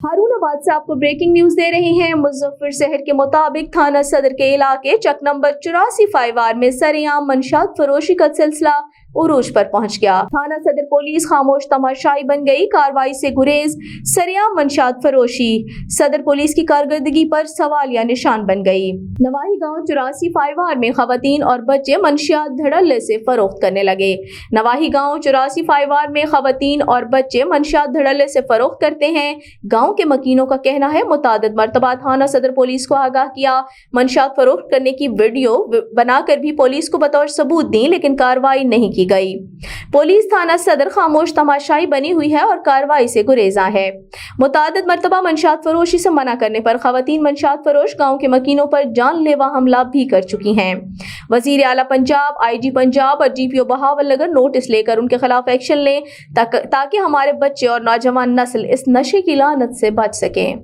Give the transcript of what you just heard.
हारूनाबाद से आपको breaking news दे रहे हैं। मुजफ्फर शहर के मुताबिक थाना सदर के इलाके चक नंबर 84 5 में सरेआम मंशात फरोशी का सिलसिला उरूज पर पहुंच गया। थाना सदर पुलिस खामोश तमाशाई बन गई। कार्रवाई से गुरेज, सरेआम मंशात फरोशी सदर पुलिस की कारकर्दगी पर सवालिया निशान बन गई। नवाही गांव 84 5 में खवातीन और बच्चे मंशियात धड़ल्ले से फरोख्त करने लगे। नवाही गांव 84 5 में खवातीन और बच्चे मंशियात धड़ल्ले से फरोख्त करते हैं। गांव के मकीनों का कहना है मुतादिद मर्तबा थाना सदर पुलिस को आगाह किया, मंशियात फरोख्त करने की वीडियो बनाकर भी पुलिस को बतौर सबूत दी, लेकिन कार्रवाई नहीं की गई। पुलिस थाना सदर खामोश तमाशाई बनी हुई है और कार्रवाई से गुरेजा है। मुतादिद मर्तबा मंशियात फरोशी से मना करने पर खवातीन मंशियात फरोश गांव के मकीनों पर जानलेवा हमला भी कर चुकी हैं। वजीर आला पंजाब, IG पंजाब और DPO बहावल नगर नोटिस लेकर उनके खिलाफ एक्शन लें ताकि हमारे बच्चे और नौजवान नस्ल इस नशे की लानत से बच सकें।